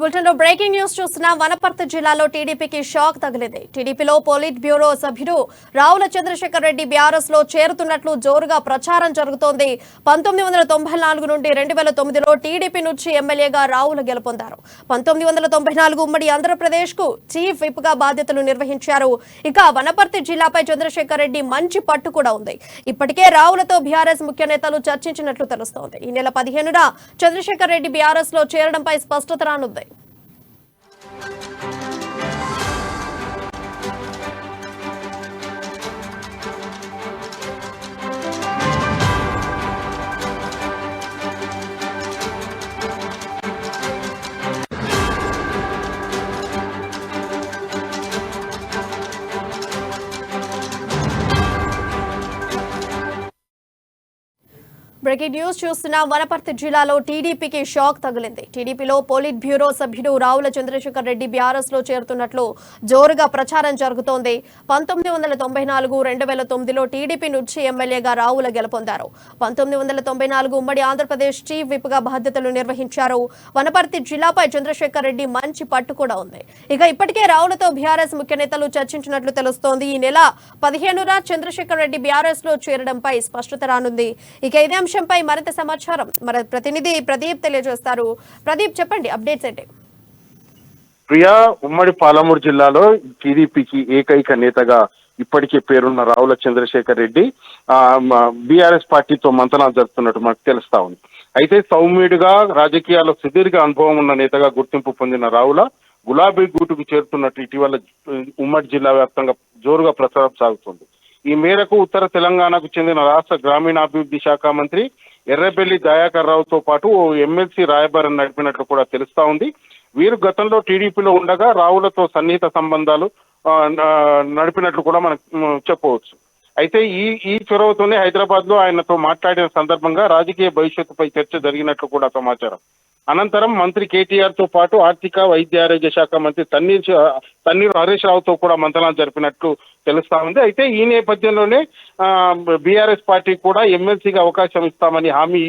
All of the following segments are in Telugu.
బులెటిన్ లో బ్రేకింగ్ న్యూస్ చూస్తున్నాం. వనపర్తి జిల్లాలో టీడీపీకి షాక్ తగిలింది. టీడీపీలో పోలిట్ బ్యూరో సభ్యుడు రావుల చంద్రశేఖర్ రెడ్డి బీఆర్ఎస్ లో చేరుతున్నట్లు జోరుగా ప్రచారం జరుగుతోంది. 1994 నుండి 2009లో టీడీపీ నుంచి ఎమ్మెల్యేగా రావుల గెలుపొందారు. 1994 ఉమ్మడి ఆంధ్రప్రదేశ్ కు చీఫ్ విప్ గా బాధ్యతలు నిర్వహించారు. ఇక వనపర్తి జిల్లాపై చంద్రశేఖర్ రెడ్డి మంచి పట్టు కూడా ఉంది. ఇప్పటికే రావులతో బీఆర్ఎస్ ముఖ్య నేతలు చర్చించినట్లు తెలుస్తోంది. ఈ నెల 15న చంద్రశేఖర్ రెడ్డి బీఆర్ఎస్ లో చేరడంపై స్పష్టత రానుంది. బ్రేకింగ్ న్యూస్ చూస్తున్న వనపర్తి జిల్లాలో టీడీపీకి షాక్ తగిలింది. టీడీపీలో పోలిట్ బ్యూరో సభ్యుడు రావుల చంద్రశేఖర్ రెడ్డి బీఆర్ఎస్ లో చేరుతున్నట్లు జోరుగా ప్రచారం జరుగుతోంది. 1994, 2009లో టీడీపీ నుంచి ఎమ్మెల్యేగా రావుల గెలుపొందారు. 1994 ఉమ్మడి ఆంధ్రప్రదేశ్ చీఫ్ విప్ గా బాధ్యతలు నిర్వహించారు. వనపర్తి జిల్లాపై చంద్రశేఖర్ రెడ్డి మంచి పట్టు కూడా ఉంది. ఇక ఇప్పటికే రావులతో బీఆర్ఎస్ ముఖ్య నేతలు చర్చించినట్లు తెలుస్తోంది. ఈ నెల 15న చంద్రశేఖర్ రెడ్డి బీఆర్ఎస్ లో చేరడంపై స్పష్టత రానుంది. ఇక ఇదే అంశంపై మరింత సమాచారం మన ప్రతినిధి ప్రదీప్ తెలియజేస్తారు. ప్రదీప్, చెప్పండి అప్డేట్స్ ఏంటి? ప్రియా, ఉమ్మడి పాలమూరు జిల్లాలో టీడీపీకి ఏకైక నేతగా ఇప్పటికే పేరున్న రావుల చంద్రశేఖర్ రెడ్డి బీఆర్ఎస్ పార్టీతో మంతనాలు జరుపుతున్నట్టు మనకు తెలుస్తా ఉంది. అయితే సౌమ్యుడిగా రాజకీయాల్లో సుదీర్ఘ అనుభవం ఉన్న నేతగా గుర్తింపు పొందిన రావుల గులాబీ గూటుకు చేరుతున్నట్టు ఇటీవల ఉమ్మడి జిల్లా వ్యాప్తంగా జోరుగా ప్రచారం సాగుతుంది. ఈ మేరకు ఉత్తర తెలంగాణకు చెందిన రాష్ట్ర గ్రామీణాభివృద్ధి శాఖ మంత్రి ఎర్రబెల్లి దయాకర్ రావుతో పాటు ఓ ఎమ్మెల్సీ రాయబారం నడిపినట్లు కూడా తెలుస్తా ఉంది. వీరు గతంలో టీడీపీలో ఉండగా రావులతో సన్నిహిత సంబంధాలు నడిపినట్లు కూడా మనం చెప్పవచ్చు. అయితే ఈ చొరవతోనే హైదరాబాద్ లో ఆయనతో మాట్లాడిన సందర్భంగా రాజకీయ భవిష్యత్తుపై చర్చ జరిగినట్లు కూడా సమాచారం. అనంతరం మంత్రి కేటీఆర్ తో పాటు ఆర్థిక వైద్య ఆరోగ్య శాఖ మంత్రి తన్నీరు హరీష్ రావుతో కూడా మంతనాలు జరిపినట్లు తెలుస్తా ఉంది. అయితే ఈ నేపథ్యంలోనే బీఆర్ఎస్ పార్టీ కూడా ఎమ్మెల్సీగా అవకాశం ఇస్తామని హామీ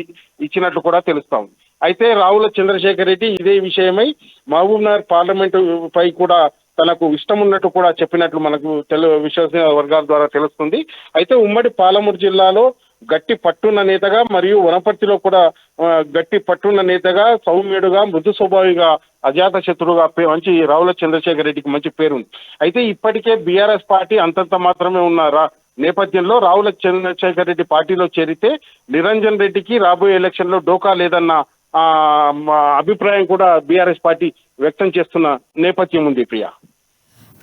ఇచ్చినట్లు కూడా తెలుస్తా ఉంది. అయితే రావుల చంద్రశేఖర్ రెడ్డి ఇదే విషయమై మహబూబ్నగర్ పార్లమెంటు పై కూడా తనకు ఇష్టం ఉన్నట్టు కూడా చెప్పినట్లు మనకు విశ్వసనీయ వర్గాల ద్వారా తెలుస్తుంది. అయితే ఉమ్మడి పాలమూరు జిల్లాలో గట్టి పట్టున్న నేతగా మరియు వనపర్తిలో కూడా గట్టి పట్టున్న నేతగా సౌమ్యుడుగా మృదు స్వభావిగా అజాత శత్రువుగా మంచి రావుల చంద్రశేఖర్ రెడ్డికి మంచి పేరుంది. అయితే ఇప్పటికే బీఆర్ఎస్ పార్టీ అంతంత మాత్రమే ఉన్న నేపథ్యంలో రావుల చంద్రశేఖర్ రెడ్డి పార్టీలో చేరితే నిరంజన్ రెడ్డికి రాబోయే ఎలక్షన్ లో డోకా లేదన్న అభిప్రాయం కూడా బీఆర్ఎస్ పార్టీ వ్యక్తం చేస్తున్న నేపథ్యం ఉంది. ప్రియా,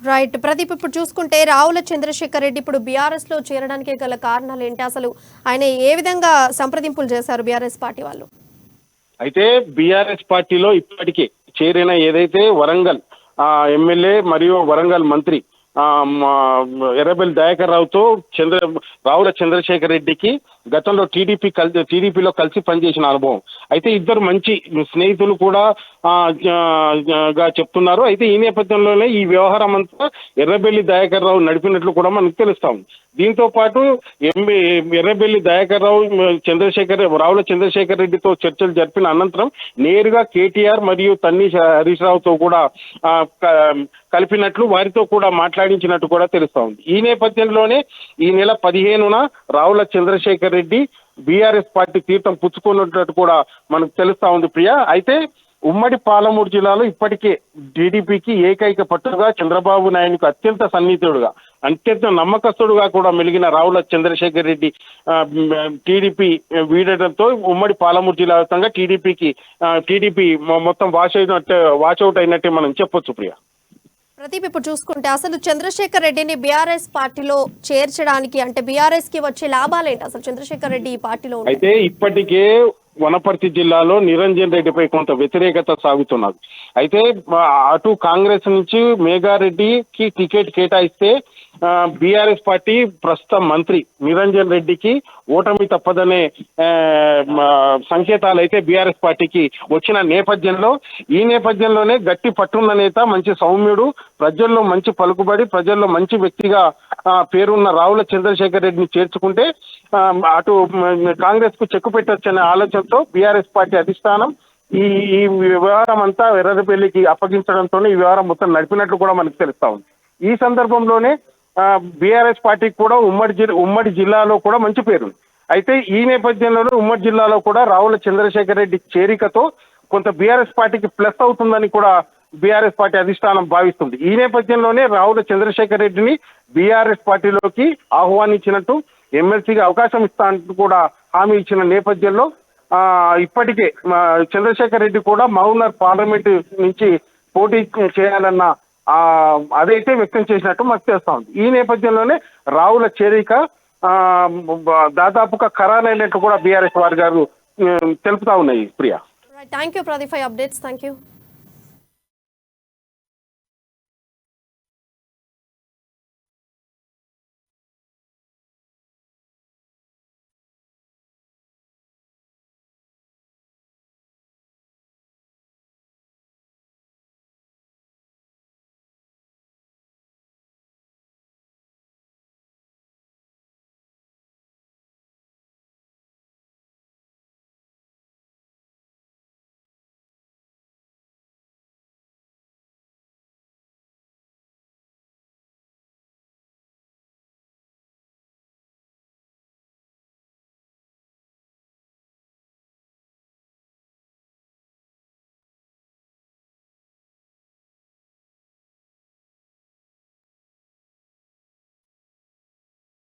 రైట్ ప్రదీప్, ఇప్పుడు చూసుకుంటే రావుల చంద్రశేఖర్ రెడ్డి ఇప్పుడు బీఆర్ఎస్ లో చేరడానికి గల కారణాలు ఏంటి? అసలు ఆయన ఏ విధంగా సంప్రదింపులు చేశారు బీఆర్ఎస్ పార్టీ వాళ్ళు? అయితే బీఆర్ఎస్ పార్టీలో ఇప్పటికే చేరిన ఏదైతే వరంగల్ ఎమ్మెల్యే మరియు వరంగల్ మంత్రి ఎర్రబెల్లి దయాకర్ రావుతో రావుల చంద్రశేఖర్ రెడ్డికి గతంలో టీడీపీలో కలిసి పనిచేసిన అనుభవం. అయితే ఇద్దరు మంచి స్నేహితులు కూడా గా చెప్తున్నారు. అయితే ఈ నేపథ్యంలోనే ఈ వ్యవహారం అంతా ఎర్రబెల్లి దయాకర్ రావు నడిపినట్లు కూడా మనకు తెలుస్తాం. దీంతో పాటు ఎర్రబెల్లి దయాకర్ రావు రావుల చంద్రశేఖర్ రెడ్డితో చర్చలు జరిపిన అనంతరం నేరుగా కేటీఆర్ మరియు హరీష్ రావుతో కూడా కలిపినట్లు వారితో కూడా మాట్లాడించినట్టు కూడా తెలుస్తా ఉంది. ఈ నేపథ్యంలోనే ఈ నెల 15న రావుల చంద్రశేఖర్ రెడ్డి బీఆర్ఎస్ పార్టీ తీర్థం పుచ్చుకున్నట్టు కూడా మనకు తెలుస్తా ఉంది. ప్రియా, అయితే ఉమ్మడి పాలమూరు జిల్లాలో ఇప్పటికే టీడీపీకి ఏకైక పట్టుగా చంద్రబాబు నాయుడుకు అత్యంత సన్నిహితుడుగా అత్యంత నమ్మకస్తుడుగా కూడా మెలిగిన రావుల చంద్రశేఖర్ రెడ్డి టీడీపీ వీడటంతో ఉమ్మడి పాలమూరు జిల్లా వ్యాప్తంగా టీడీపీ మొత్తం వాచౌట్ అయినట్టే మనం చెప్పొచ్చు. ప్రియా, ప్రదీప్, ఇప్పుడు చూసుకుంటే అసలు చంద్రశేఖర్ రెడ్డిని బీఆర్ఎస్ పార్టీలో చేర్చడానికి అంటే బీఆర్ఎస్ కి వచ్చే లాభాలేంటి అసలు చంద్రశేఖర్ రెడ్డి ఈ పార్టీలో? అయితే ఇప్పటికే వనపర్తి జిల్లాలో నిరంజన్ రెడ్డిపై కొంత వ్యతిరేకత సాగుతున్నది. అయితే అటు కాంగ్రెస్ నుంచి మేఘారెడ్డికి టికెట్ కేటాయిస్తే బీఆర్ఎస్ పార్టీ ప్రస్తుత మంత్రి నిరంజన్ రెడ్డికి ఓటమి తప్పదనే సంకేతాలు అయితే బీఆర్ఎస్ పార్టీకి వచ్చిన నేపథ్యంలోనే గట్టి పట్టున్న నేత, మంచి సౌమ్యుడు, ప్రజల్లో మంచి పలుకుబడి, ప్రజల్లో మంచి వ్యక్తిగా పేరున్న రావుల చంద్రశేఖర్ రెడ్డిని చేర్చుకుంటే అటు కాంగ్రెస్ కు చెక్కు పెట్టొచ్చనే ఆలోచనతో బీఆర్ఎస్ పార్టీ అధిష్టానం ఈ ఈ వ్యవహారం అంతా ఎర్రపల్లికి అప్పగించడంతో ఈ వ్యవహారం మొత్తం నడిపినట్లు కూడా మనకు తెలుస్తా ఉంది. ఈ సందర్భంలోనే బీఆర్ఎస్ పార్టీకి కూడా ఉమ్మడి జిల్లాలో కూడా మంచి పేరు. అయితే ఈ నేపథ్యంలోనే ఉమ్మడి జిల్లాలో కూడా రావుల చంద్రశేఖర్ రెడ్డి చేరికతో కొంత బీఆర్ఎస్ పార్టీకి ప్లస్ అవుతుందని కూడా బీఆర్ఎస్ పార్టీ అధిష్టానం భావిస్తుంది. ఈ నేపథ్యంలోనే రావుల చంద్రశేఖర్ రెడ్డిని బీఆర్ఎస్ పార్టీలోకి ఆహ్వానించినట్టు, ఎమ్మెల్సీగా అవకాశం ఇస్తానంటూ కూడా హామీ ఇచ్చిన నేపథ్యంలో ఇప్పటికే చంద్రశేఖర్ రెడ్డి కూడా మహబూబ్నగర్ పార్లమెంట్ నుంచి పోటీ చేయాలన్న అదైతే వ్యక్తం చేసినట్టు మాకు తెలుస్తా ఉంది. ఈ నేపథ్యంలోనే రావుల చేరిక దాదాపుగా ఖరారైనట్టు కూడా బీఆర్ఎస్ వారి గారు తెలుపుతా ఉన్నాయి. Priya, thank you Pradeep for updates. Thank you.